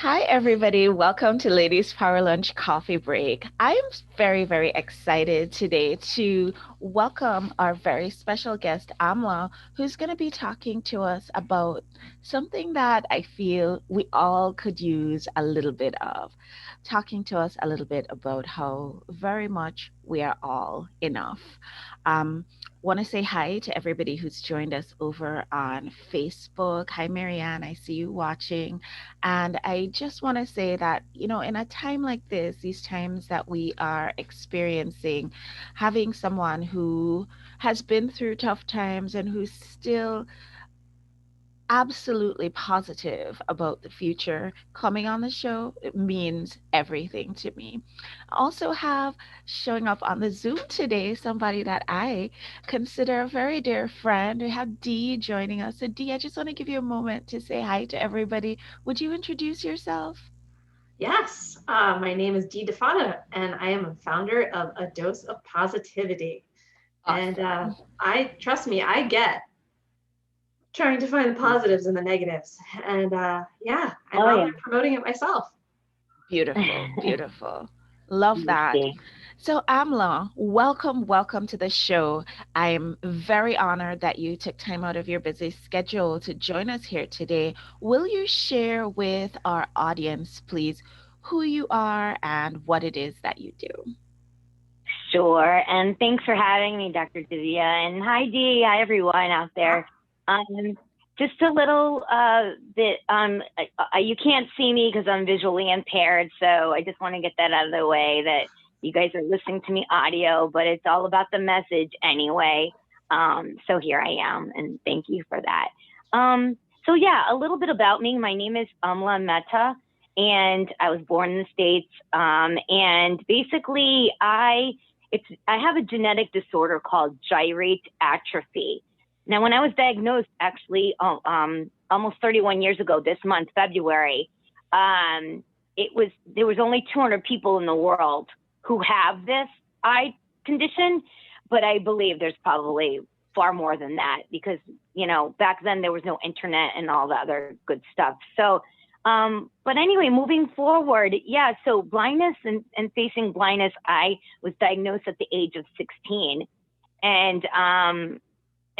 Hi, everybody. Welcome to Ladies Power Lunch Coffee Break. I'm very, very excited today to welcome our very special guest, Amla, who's going to be talking to us about something that I feel we all could use a little bit of. Talking to us a little bit about how very much we are all enough. Want to say hi to everybody who's joined us over on Facebook. Hi, Marianne. I see you watching. And I just want to say that, in a time like this, these times that we are experiencing, having someone who has been through tough times and who's still absolutely positive about the future coming on the show, it means everything to me. I also have showing up on the Zoom today somebody that I consider a very dear friend. We have Dee joining us. So Dee, I just want to give you a moment to say hi to everybody. Would you introduce yourself? Yes, my name is Dee DeFana, and I am a founder of A Dose of Positivity. And Awesome. I trust me, I get trying to find the positives and the negatives. And yeah, I'm Oh out yeah. there promoting it myself. Beautiful, beautiful. Love Let that. see. So, Amla, welcome, welcome to the show. I'm very honored that you took time out of your busy schedule to join us here today. Will you share with our audience, please, who you are and what it is that you do? Sure. And thanks for having me, Dr. Davia. And hi, Dee. Hi, everyone out Huh? there. Um, just a little bit. You can't see me because I'm visually impaired, so I just want to get that out of the way. That you guys are listening to me audio, but it's all about the message anyway. So here I am, and thank you for that. So yeah, a little bit about me. My name is Amla Mehta, and I was born in the States. And basically, I have a genetic disorder called gyrate atrophy. Now, when I was diagnosed, actually, almost 31 years ago, this month, February, there was only 200 people in the world who have this eye condition, but I believe there's probably far more than that because back then there was no internet and all the other good stuff. So but anyway, moving forward, yeah, so blindness and facing blindness, I was diagnosed at the age of 16.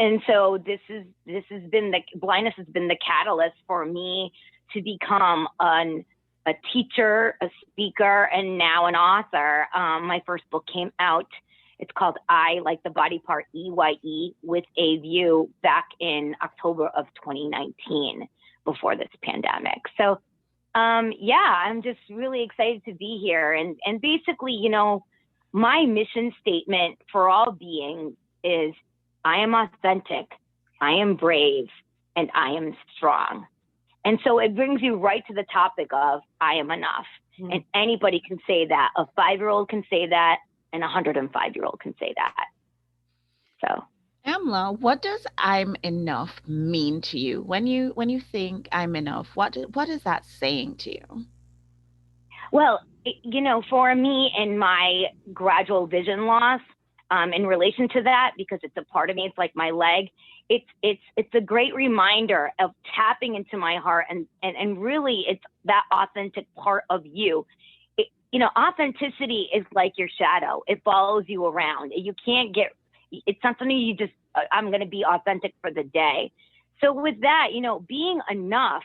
And so this has been the blindness has been the catalyst for me to become a teacher, a speaker, and now an author. My first book came out. It's called I, like the body part, EYE, with a view, back in October of 2019, before this pandemic. So yeah, I'm just really excited to be here. And basically, my mission statement for all beings is I am authentic, I am brave, and I am strong. And so it brings you right to the topic of I am enough. Mm-hmm. And anybody can say that. A 5-year-old can say that, and a 105-year-old can say that. So Amla, what does I'm enough mean to you? When you think I'm enough, what is that saying to you? well, for me in my gradual vision loss, in relation to that, because it's a part of me, it's like my leg. It's a great reminder of tapping into my heart, and really it's that authentic part of you. Authenticity is like your shadow. It follows you around. You can't get. It's not something you just. I'm going to be authentic for the day. So with that, being enough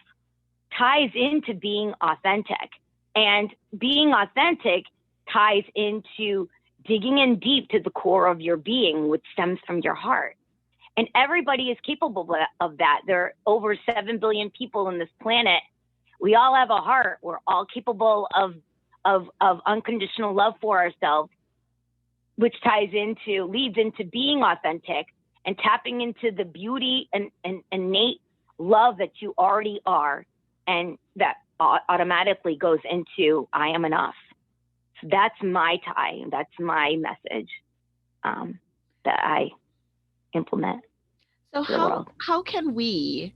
ties into being authentic. And being authentic ties into digging in deep to the core of your being, which stems from your heart. And everybody is capable of that. There are over 7 billion people on this planet. We all have a heart. We're all capable of unconditional love for ourselves, which leads into being authentic and tapping into the beauty and innate love that you already are. And that automatically goes into I am enough. So that's my tie. That's my message that I implement So to the world. how can we,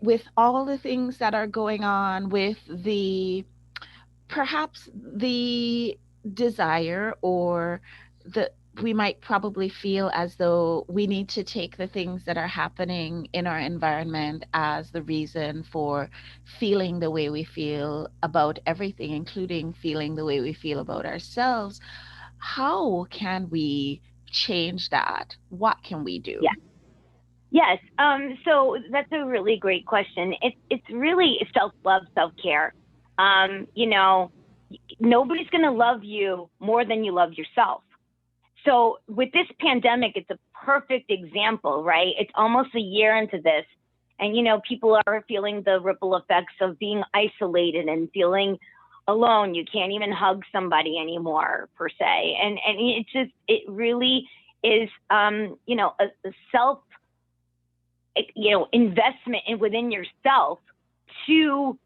with all the things that are going on, with perhaps the desire or the we might probably feel as though we need to take the things that are happening in our environment as the reason for feeling the way we feel about everything, including feeling the way we feel about ourselves. How can we change that? What can we do? Yeah. Yes. So that's a really great question. It's really self-love, self-care. You know, nobody's going to love you more than you love yourself. So with this pandemic, it's a perfect example, right? It's almost a year into this. And, you know, people are feeling the ripple effects of being isolated and feeling alone. You can't even hug somebody anymore, per se. And it's just, it really is, you know, a self, you know, investment in within yourself to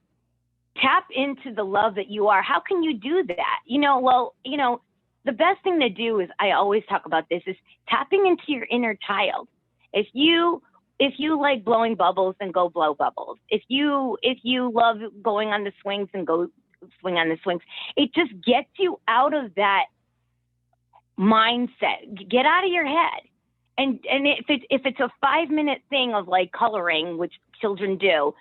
tap into the love that you are. How can you do that? You know, well, you know, the best thing to do is, I always talk about this, is tapping into your inner child. If you like blowing bubbles, then go blow bubbles. If you love going on the swings, and go swing on the swings. It just gets you out of that mindset. Get out of your head. And if it's a 5-minute thing of like coloring, which children do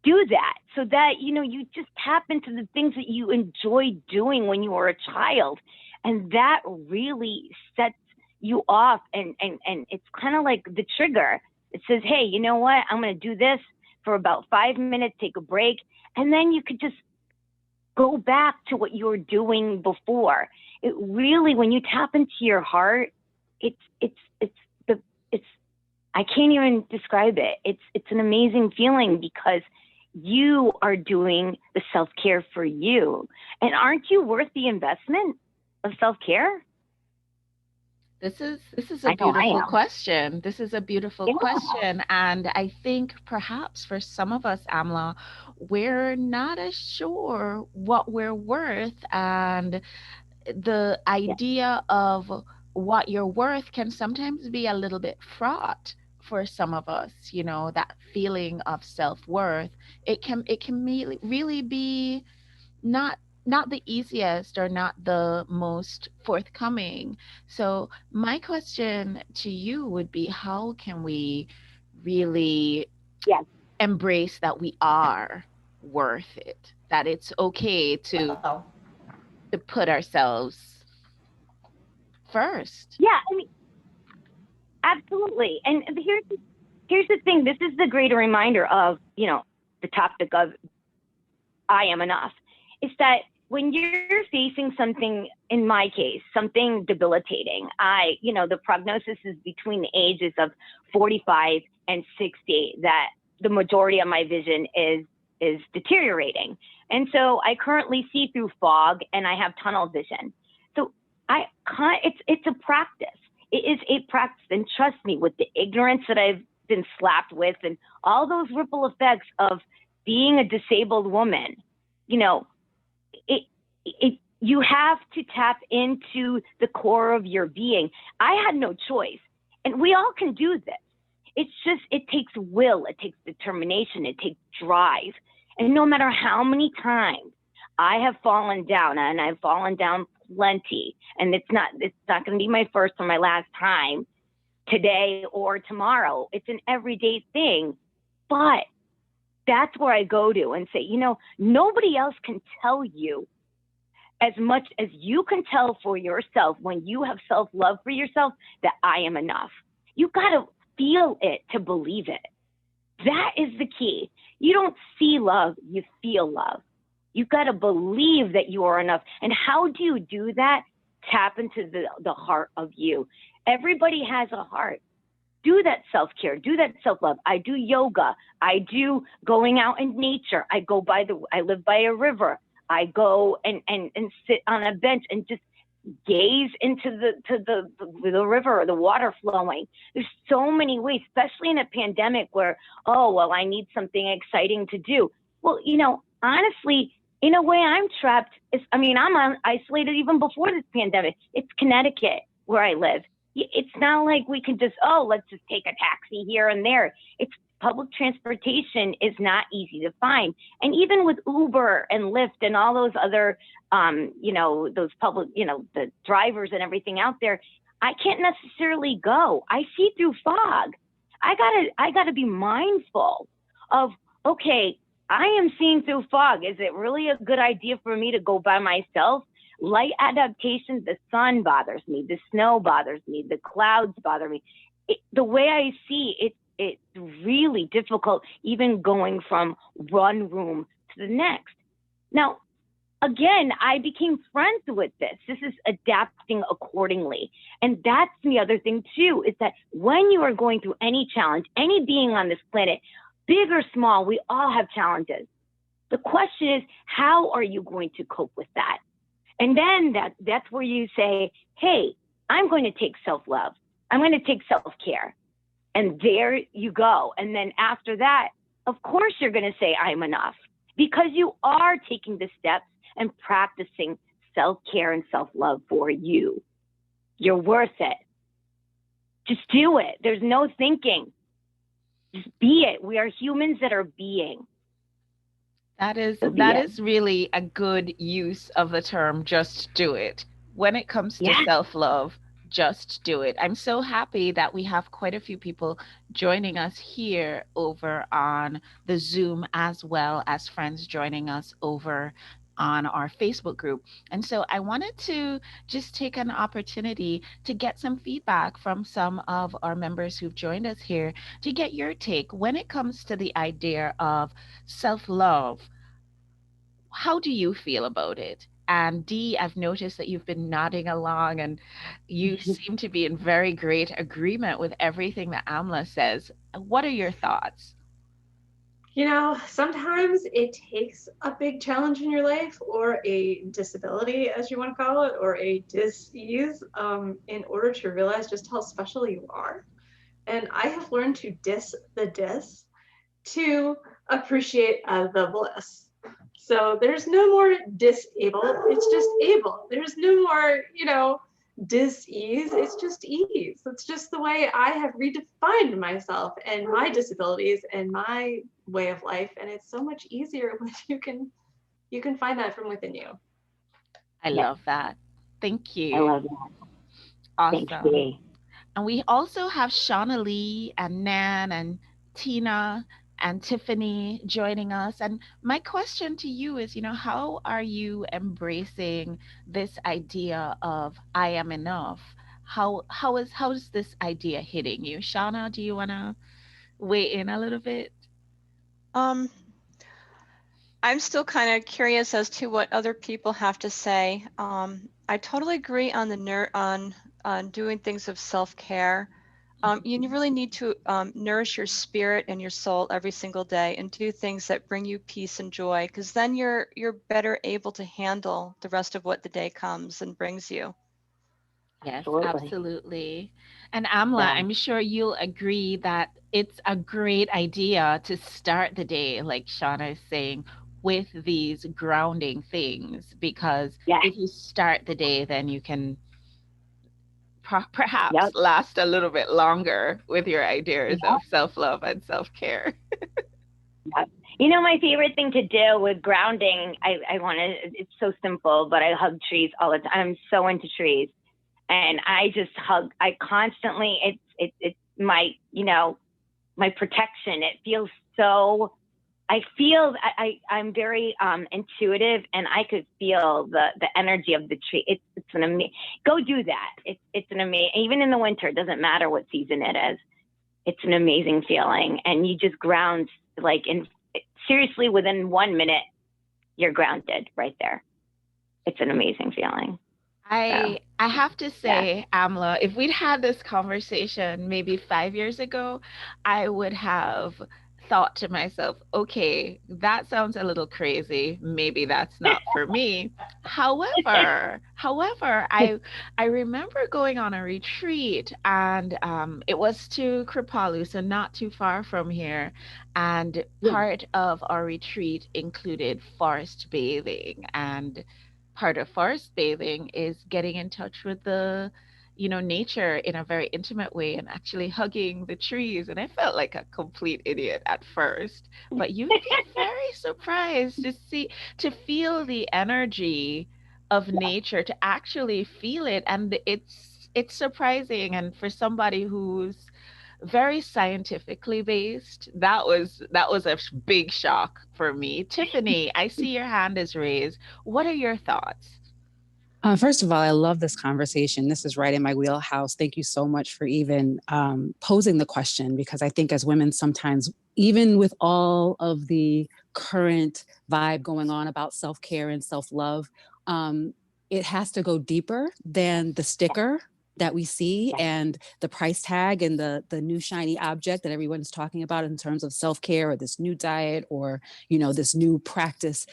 that, so that, you know, you just tap into the things that you enjoyed doing when you were a child. And that really sets you off. And it's kind of like the trigger. It says, hey, you know what? I'm going to do this for about 5 minutes, take a break. And then you could just go back to what you were doing before. It really, when you tap into your heart, it's I can't even describe it. It's an amazing feeling, because you are doing the self-care for you. And aren't you worth the investment of self-care? This is a beautiful question. This is a beautiful Yeah. question. And I think perhaps for some of us, Amla, we're not as sure what we're worth. And the idea of what you're worth can sometimes be a little bit fraught for some of us, you know, that feeling of self-worth. It can really be not the easiest or not the most forthcoming. So my question to you would be, how can we really Yes. embrace that we are worth it, that it's okay to put ourselves first? Yeah, I mean, absolutely. And here's the thing. This is the greater reminder of, you know, the topic of I am enough. Is that when you're facing something, in my case, something debilitating, you know, the prognosis is between the ages of 45 and 60 that the majority of my vision is deteriorating. And so I currently see through fog, and I have tunnel vision. So it's a practice. It is a practice. And trust me, with the ignorance that I've been slapped with and all those ripple effects of being a disabled woman, you know, you have to tap into the core of your being. I had no choice, and we all can do this. It's just, it takes will, it takes determination, it takes drive. And no matter how many times I have fallen down, and I've fallen down plenty, and it's not going to be my first or my last time today or tomorrow. It's an everyday thing, but that's where I go to and say, you know, nobody else can tell you as much as you can tell for yourself, when you have self-love for yourself, that I am enough. You got to feel it to believe it. That is the key. You don't see love, you feel love. You got to believe that you are enough. And how do you do that? Tap into the heart of you. Everybody has a heart. Do that self-care, do that self-love. I do yoga. I do going out in nature. I live by a river. I go and sit on a bench and just gaze into the river or the water flowing. There's so many ways, especially in a pandemic where, oh, well, I need something exciting to do. Well, you know, honestly, in a way, I'm trapped. I'm isolated even before this pandemic. It's Connecticut where I live. It's not like we can just, let's just take a taxi here and there. It's public transportation is not easy to find. And even with Uber and Lyft and all those other, those public, the drivers and everything out there, I can't necessarily go. I see through fog. I gotta be mindful of, okay, I am seeing through fog. Is it really a good idea for me to go by myself? Light adaptation, the sun bothers me, the snow bothers me, the clouds bother me. The way I see it, it's really difficult, even going from one room to the next. Now, again, I became friends with this. This is adapting accordingly. And that's the other thing too, is that when you are going through any challenge, any being on this planet, big or small, we all have challenges. The question is, how are you going to cope with that? And then that's where you say, hey, I'm going to take self-love. I'm going to take self-care. And there you go. And then after that, of course, you're going to say, I'm enough, because you are taking the steps and practicing self-care and self-love for you. You're worth it. Just do it. There's no thinking. Just be it. We are humans that are being. That is really a good use of the term, just do it. When it comes to self-love, just do it. I'm so happy that we have quite a few people joining us here over on the Zoom, as well as friends joining us over on our Facebook group. And so I wanted to just take an opportunity to get some feedback from some of our members who've joined us here, to get your take when it comes to the idea of self-love. How do you feel about it? And Dee, I've noticed that you've been nodding along and you seem to be in very great agreement with everything that Amla says. What are your thoughts? You know, sometimes it takes a big challenge in your life, or a disability, as you want to call it, or a dis-ease, in order to realize just how special you are. And I have learned to diss the dis to appreciate the bliss. So there's no more disabled, it's just able. There's no more, dis-ease, it's just ease. It's just the way I have redefined myself and my disabilities and my way of life. And it's so much easier when you can find that from within you. I love that. Thank you. I love that. Awesome. Thanks, and we also have Shauna Lee and Nan and Tina and Tiffany joining us. And my question to you is, how are you embracing this idea of I am enough? How is this idea hitting you? Shauna, do you want to weigh in a little bit? I'm still kind of curious as to what other people have to say. I totally agree on the on doing things of self-care. You really need to nourish your spirit and your soul every single day and do things that bring you peace and joy, because then you're better able to handle the rest of what the day comes and brings you. Yes, absolutely. And Amla, I'm sure you'll agree that it's a great idea to start the day, like Shauna is saying, with these grounding things, because if you start the day, then you can perhaps last a little bit longer with your ideas of self-love and self-care. My favorite thing to do with grounding, it's so simple, but I hug trees all the time. I'm so into trees. And I just hug, I constantly, it's my, my protection. It feels so, I'm very intuitive, and I could feel the energy of the tree. It's an amazing, go do that. It's an amazing, even in the winter, it doesn't matter what season it is. It's an amazing feeling. And you just ground, seriously, within 1 minute, you're grounded right there. It's an amazing feeling. I have to say, Amla, if we'd had this conversation maybe 5 years ago, I would have thought to myself, okay, that sounds a little crazy. Maybe that's not for me. However, I remember going on a retreat, and it was to Kripalu, so not too far from here. And part of our retreat included forest bathing, and part of forest bathing is getting in touch with the nature in a very intimate way, and actually hugging the trees. And I felt like a complete idiot at first, but you'd be very surprised to feel the energy of nature, to actually feel it. And it's it's surprising, and for somebody who's very scientifically based, that was a big shock for me. Tiffany, I see your hand is raised. What are your thoughts? First of all, I love this conversation. This is right in my wheelhouse. Thank you so much for even posing the question, because I think as women, sometimes, even with all of the current vibe going on about self-care and self-love, it has to go deeper than the sticker that we see and the price tag and the new shiny object that everyone's talking about in terms of self-care or this new diet or, this new practice.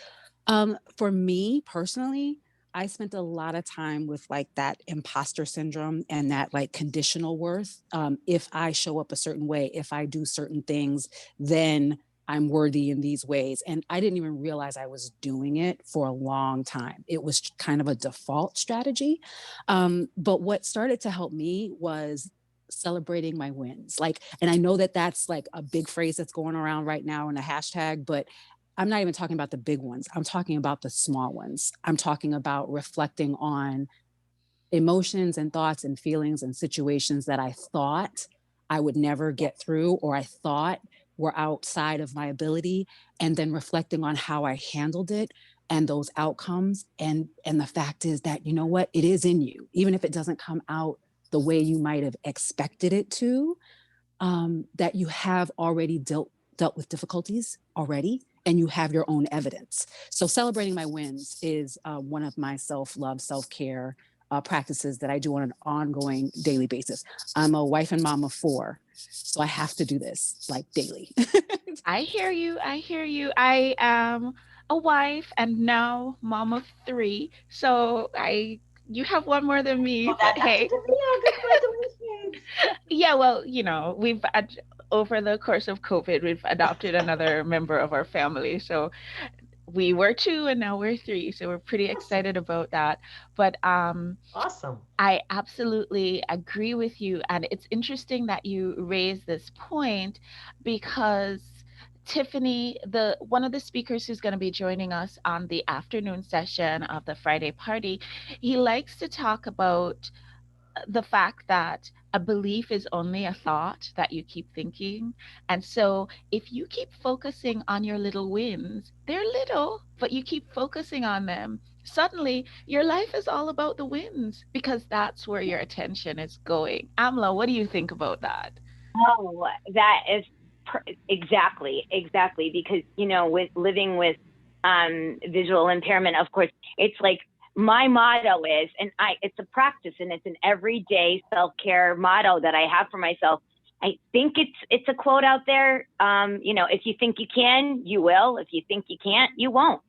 For me personally, I spent a lot of time with like that imposter syndrome and that like conditional worth. If I show up a certain way, if I do certain things, then I'm worthy in these ways. And I didn't even realize I was doing it for a long time. It was kind of a default strategy. But what started to help me was celebrating my wins. And I know that that's like a big phrase that's going around right now in a hashtag, but I'm not even talking about the big ones. I'm talking about the small ones. I'm talking about reflecting on emotions and thoughts and feelings and situations that I thought I would never get through, or I thought were outside of my ability, and then reflecting on how I handled it and those outcomes. And the fact is that, you know what, it is in you, even if it doesn't come out the way you might have expected it to, that you have already dealt with difficulties already, and you have your own evidence. So celebrating my wins is one of my self-love, self-care practices that I do on an ongoing daily basis. I'm a wife and mom of 4, so I have to do this like daily. I hear you. I hear you. I am a wife and now mom of 3. So you have one more than me, but hey. Yeah, congratulations. Yeah, well, over the course of COVID, we've adopted another member of our family. So we were 2 and now we're 3. So we're pretty excited about that. But Awesome. I absolutely agree with you. And it's interesting that you raise this point, because Tiffany, one of the speakers who's going to be joining us on the afternoon session of the Friday party, he likes to talk about the fact that a belief is only a thought that you keep thinking. And so if you keep focusing on your little wins, they're little, but you keep focusing on them, suddenly your life is all about the wins, because that's where your attention is going. Amla, what do you think about that? Oh, that is exactly, because, with living with visual impairment, of course, it's like my motto is, and it's a practice, and it's an everyday self-care motto that I have for myself. I think it's a quote out there. If you think you can, you will. If you think you can't, you won't.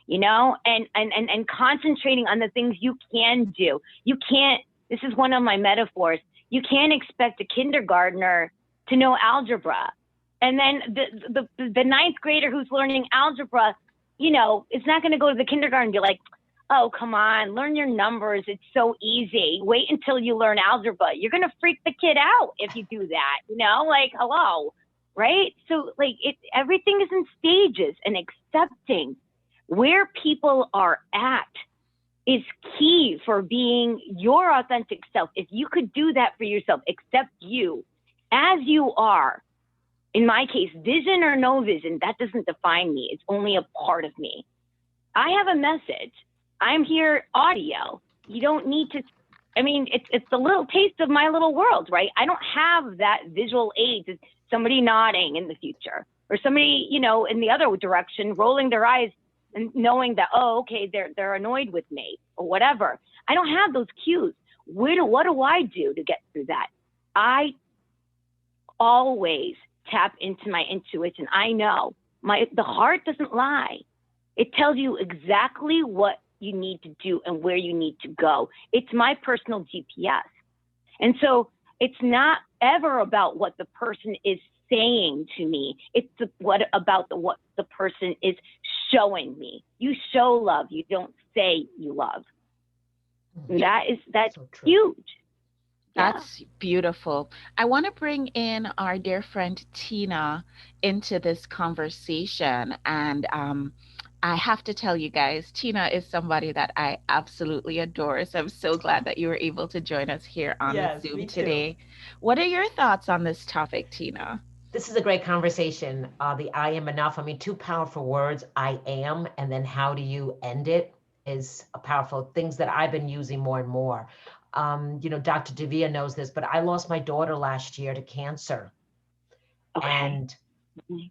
And concentrating on the things you can do. You can't. This is one of my metaphors. You can't expect a kindergartner to know algebra, and then the ninth grader who's learning algebra, is not going to go to the kindergarten and be like, oh, come on, learn your numbers. It's so easy. Wait until you learn algebra. You're going to freak the kid out if you do that, hello, right? So everything is in stages, and accepting where people are at is key for being your authentic self. If you could do that for yourself, accept you as you are. In my case, vision or no vision, that doesn't define me. It's only a part of me. I have a message. I'm here audio. You don't need to, it's a little taste of my little world, right? I don't have that visual aid to somebody nodding in the future, or somebody, in the other direction, rolling their eyes and knowing that, oh, okay, they're annoyed with me or whatever. I don't have those cues. What do I do to get through that? I always tap into my intuition. I know the heart doesn't lie. It tells you exactly what you need to do and where you need to go. It's my personal GPS. And so it's not ever about what the person is saying to me. It's what the person is showing me. You show love. You don't say you love. And that's so huge. That's beautiful. I want to bring in our dear friend Tina into this conversation. And I have to tell you guys, Tina is somebody that I absolutely adore. So I'm so glad that you were able to join us here on the Yes, Zoom me too. today. What are your thoughts on this topic, Tina? This is a great conversation. The I am enough. I mean, two powerful words, I am, and then how do you end it is a powerful things that I've been using more and more. Dr. Davia knows this, but I lost my daughter last year to cancer. Okay. And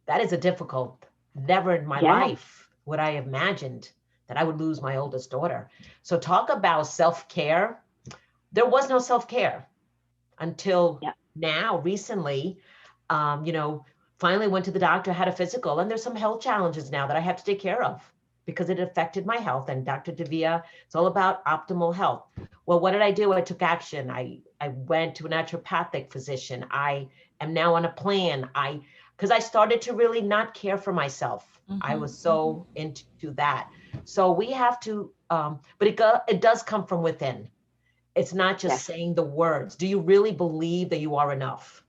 that is a difficult, never in my Yeah. life would I have imagined that I would lose my oldest daughter. So talk about self-care. There was no self-care until Yeah. now, recently. Finally went to the doctor, had a physical, and there's some health challenges now that I have to take care of because it affected my health. And Dr. Davia, it's all about optimal health. Well, what did I do? I took action. I went to a naturopathic physician. I am now on a plan. Because I started to really not care for myself. I was so into that. So we have to, but it does come from within. It's not just Yes. saying the words. Do you really believe that you are enough?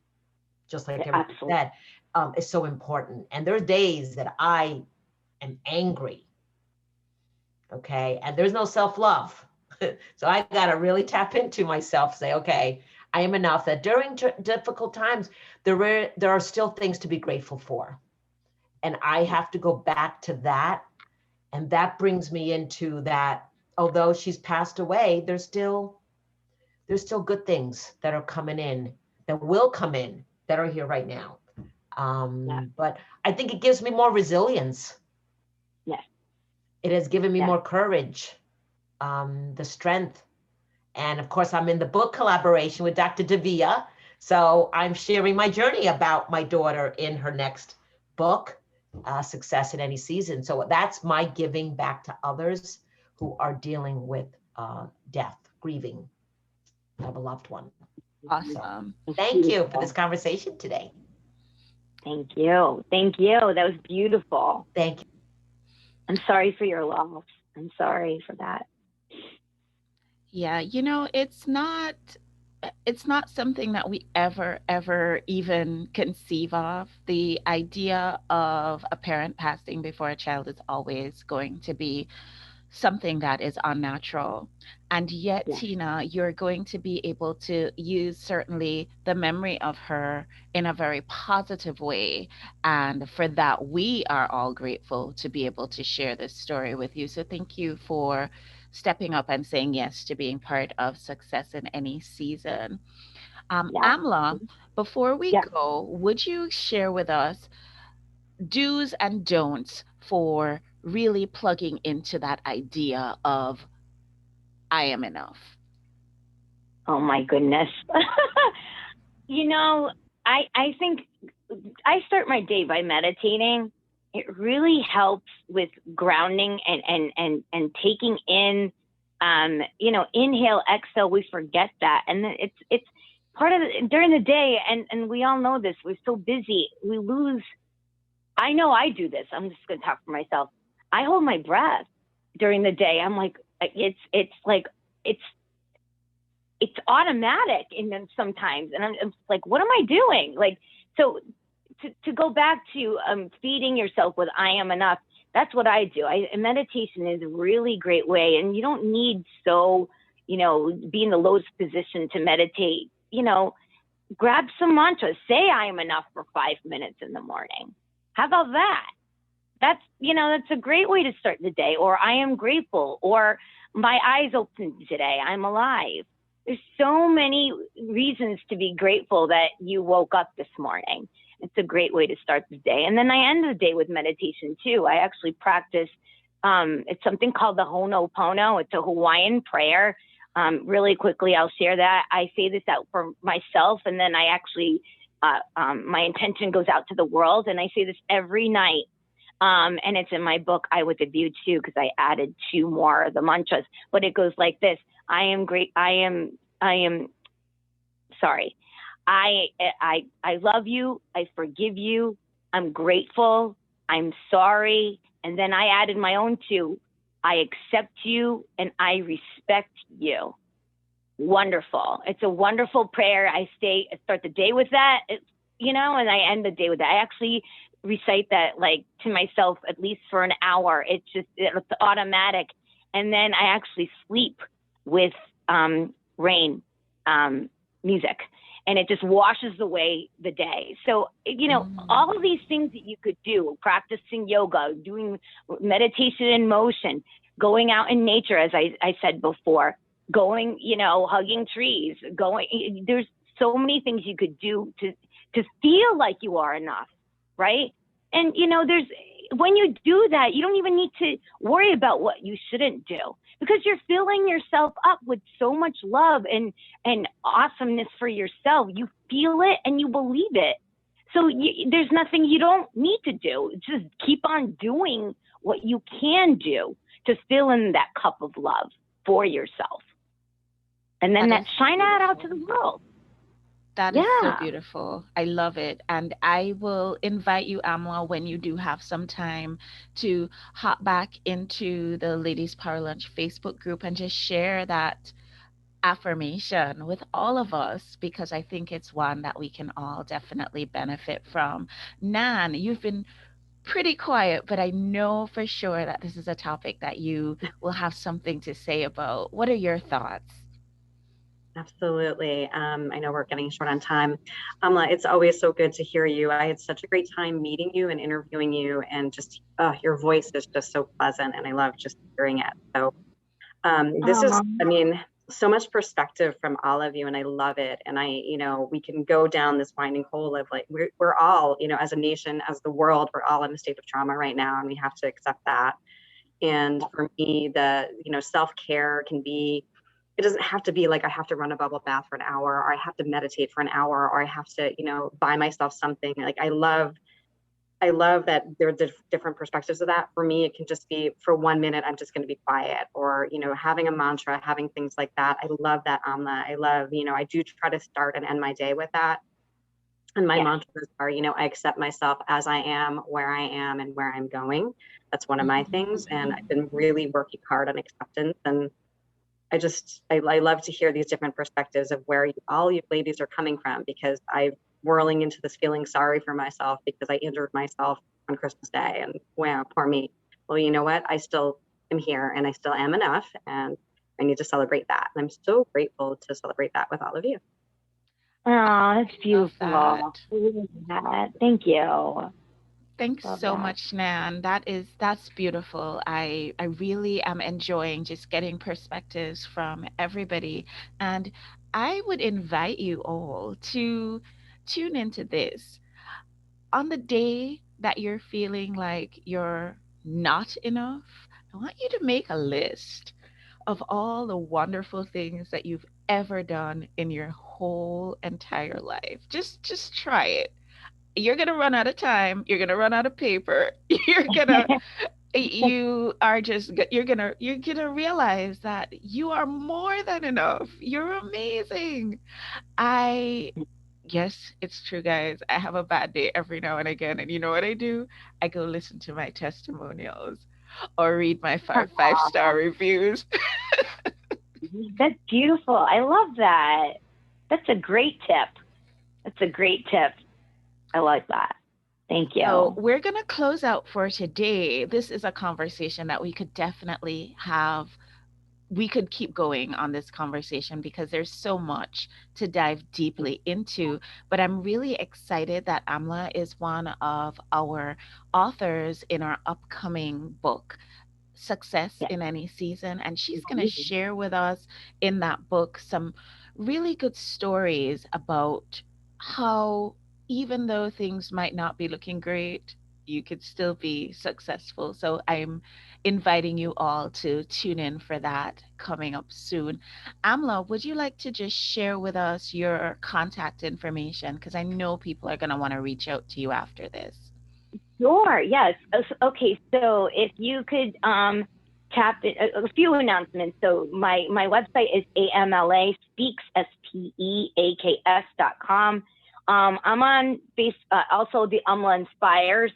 Just like everything Absolutely. said, is so important. And there are days that I am angry, okay? And there's no self-love. So I got to really tap into myself, say, okay, I am enough. That during difficult times, there are still things to be grateful for. And I have to go back to that. And that brings me into that, although she's passed away, there's still good things that are coming in, that will come in, that are here right now. But I think it gives me more resilience. Yes. It has given me Yes. more courage, the strength. And of course, I'm in the book collaboration with Dr. Davia. So I'm sharing my journey about my daughter in her next book, Success in Any Season. So that's my giving back to others who are dealing with death, grieving of a loved one. Awesome. So, thank you for this conversation today. Thank you. Thank you. That was beautiful. Thank you. I'm sorry for your loss. I'm sorry for that. Yeah, it's not something that we ever even conceive of. The idea of a parent passing before a child is always going to be something that is unnatural. And yet, Yes. Tina, you're going to be able to use certainly the memory of her in a very positive way. And for that, we are all grateful to be able to share this story with you. So thank you for stepping up and saying yes to being part of Success in Any Season. Yeah. Amla, before we Yeah. go, would you share with us do's and don'ts for really plugging into that idea of I am enough? Oh my goodness. I think I start my day by meditating. It really helps with grounding and taking in, inhale, exhale. We forget that. And it's part of during the day. And we all know this. We're so busy. We lose. I know I do this. I'm just going to talk for myself. I hold my breath during the day. I'm like, it's like, it's automatic. And then sometimes, and I'm like, what am I doing? Like, so to go back to feeding yourself with I am enough, that's what I do. Meditation is a really great way. And you don't need be in the lotus position to meditate. Grab some mantras, say I am enough for 5 minutes in the morning. How about that? That's a great way to start the day. Or I am grateful, or my eyes opened today, I'm alive. There's so many reasons to be grateful that you woke up this morning. It's a great way to start the day. And then I end the day with meditation too. I actually practice, it's something called the Ho'oponopono. It's a Hawaiian prayer. Really quickly, I'll share that. I say this out for myself, and then I actually, my intention goes out to the world, and I say this every night. And it's in my book, I With a View too, because I added 2 more of the mantras. But it goes like this: I am great. I am sorry. I love you. I forgive you. I'm grateful. I'm sorry. And then I added my own 2. I accept you and I respect you. Wonderful. It's a wonderful prayer. I start the day with that, and I end the day with that. I actually recite that like to myself at least for an hour. It's automatic. And then I actually sleep with rain music, and it just washes away the day. So, you know, all of these things that you could do, practicing yoga, doing meditation in motion, going out in nature, as I said before, going, you know, hugging trees, there's so many things you could do to feel like you are enough, right? And, you know, when you do that, you don't even need to worry about what you shouldn't do, because you're filling yourself up with so much love and awesomeness for yourself. You feel it and you believe it. So there's nothing you don't need to do. Just keep on doing what you can do to fill in that cup of love for yourself. And then shine that out to the world. That is so beautiful. I love it. And I will invite you, Amla, when you do have some time, to hop back into the Ladies Power Lunch Facebook group and just share that affirmation with all of us, because I think it's one that we can all definitely benefit from. Nan, you've been pretty quiet, but I know for sure that this is a topic that you will have something to say about. What are your thoughts? Absolutely. I know we're getting short on time. Amla, it's always so good to hear you. I had such a great time meeting you and interviewing you, and just your voice is just so pleasant, and I love just hearing it. So this is, I mean, so much perspective from all of you, and I love it. And we can go down this winding hole of like, we're all, as a nation, as the world, we're all in a state of trauma right now, and we have to accept that. And for me, self-care can be, it doesn't have to be like I have to run a bubble bath for an hour, or I have to meditate for an hour, or I have to, buy myself something. Like I love that there are different perspectives of that. For me, it can just be for 1 minute, I'm just going to be quiet, or, having a mantra, having things like that. I love that, Amla. I love, I do try to start and end my day with that. And my mantras are, I accept myself as I am, where I am, and where I'm going. That's one of my things. And I've been really working hard on acceptance. And I love to hear these different perspectives of where all you ladies are coming from, because I'm whirling into this feeling sorry for myself because I injured myself on Christmas Day, and wow, poor me. Well, you know what? I still am here, and I still am enough, and I need to celebrate that. And I'm so grateful to celebrate that with all of you. Oh, that's beautiful. Thank you. Thanks so much, Nan. That's beautiful. I really am enjoying just getting perspectives from everybody. And I would invite you all to tune into this. On the day that you're feeling like you're not enough, I want you to make a list of all the wonderful things that you've ever done in your whole entire life. Just try it. You're going to run out of time. You're going to run out of paper. You're going to realize that you are more than enough. You're amazing. Yes, it's true, guys. I have a bad day every now and again. And you know what I do? I go listen to my testimonials or read my five-star reviews. That's beautiful. I love that. That's a great tip. I like that. Thank you. So we're going to close out for today. This is a conversation that we could definitely have. We could keep going on this conversation because there's so much to dive deeply into. But I'm really excited that Amla is one of our authors in our upcoming book, Success in Any Season. And she's going to share with us in that book some really good stories about how, even though things might not be looking great, you could still be successful. So I'm inviting you all to tune in for that coming up soon. Amla, would you like to just share with us your contact information? Because I know people are going to want to reach out to you after this. Sure. Yes. Okay. So if you could tap it, a few announcements. So my website is amlaspeaks.com. I'm on also the Amla Inspires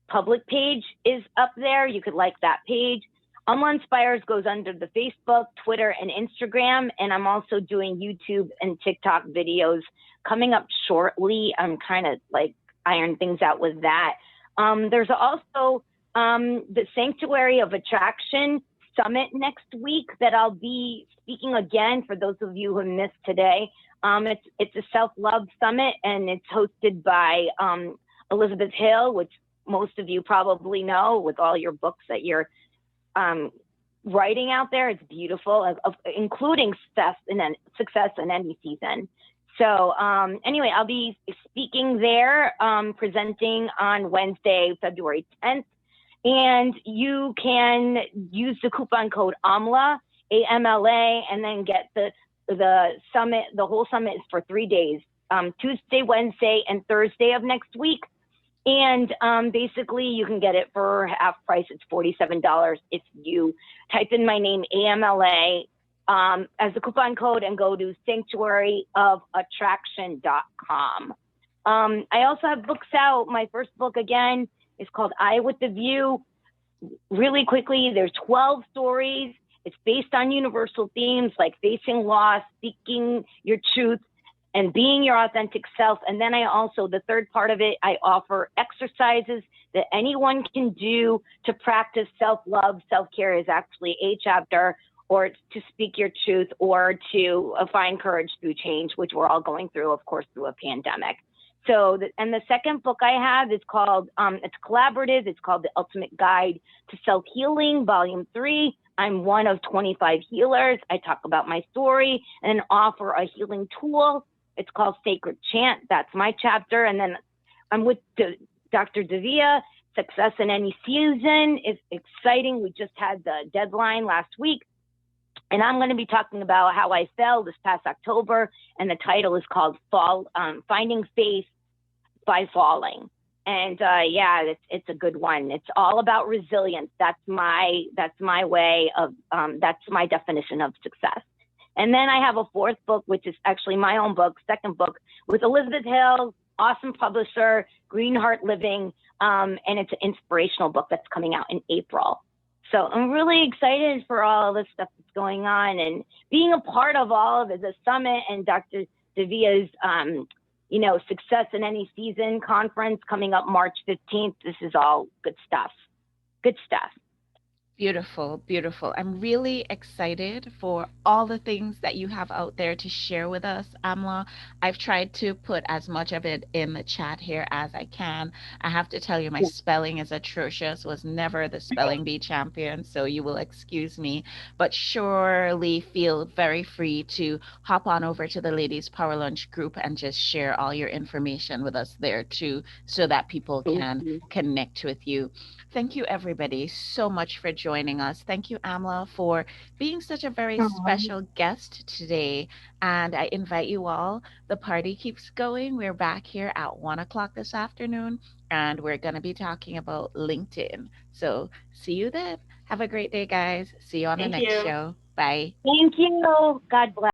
public page is up there. You could like that page. Amla Inspires goes under the Facebook, Twitter, and Instagram. And I'm also doing YouTube and TikTok videos coming up shortly. I'm kind of like iron things out with that. There's also the Sanctuary of Attraction Summit next week that I'll be speaking again for those of you who missed today. It's a self-love summit, and it's hosted by Elizabeth Hill, which most of you probably know with all your books that you're writing out there. It's beautiful, including success in any season. So anyway, I'll be speaking there, presenting on Wednesday, February 10th. And you can use the coupon code AMLA, AMLA, and then get the summit. The whole summit is for 3 days, Tuesday, Wednesday, and Thursday of next week. And basically, you can get it for half price. It's $47 if you type in my name, AMLA, as the coupon code and go to sanctuaryofattraction.com. I also have books out. My first book, again, is called I With the View. Really quickly, there's 12 stories. It's based on universal themes like facing loss, speaking your truth, and being your authentic self. And then I also, the third part of it, I offer exercises that anyone can do to practice self-love. Self-care is actually a chapter, or to speak your truth, or to find courage through change, which we're all going through, of course, through a pandemic. So, and the second book I have is called, it's collaborative. It's called The Ultimate Guide to Self-Healing, Volume 3. I'm one of 25 healers. I talk about my story and offer a healing tool. It's called Sacred Chant. That's my chapter. And then I'm with Dr. Davia. Success in Any Season is exciting. We just had the deadline last week. And I'm going to be talking about how I fell this past October. And the title is called Finding Faith by Falling. And yeah, it's a good one. It's all about resilience. That's my way of, that's my definition of success. And then I have a fourth book, which is actually my own book, second book, with Elizabeth Hill, awesome publisher, Green Heart Living. And it's an inspirational book that's coming out in April. So I'm really excited for all this stuff that's going on and being a part of all of it, the summit and Dr. Davia's, Success in Any Season conference coming up March 15th. This is all good stuff. Good stuff. Beautiful, beautiful. I'm really excited for all the things that you have out there to share with us, Amla. I've tried to put as much of it in the chat here as I can. I have to tell you, my spelling is atrocious, was never the spelling bee champion, so you will excuse me. But surely feel very free to hop on over to the Ladies Power Lunch group and just share all your information with us there too, so that people can connect with you. Thank you, everybody, so much for joining us. Thank you, Amla, for being such a very special guest today. And I invite you all. The party keeps going. We're back here at 1 o'clock this afternoon, and we're going to be talking about LinkedIn. So see you then. Have a great day, guys. See you on the Thank next you. show. Bye. Thank you. God bless.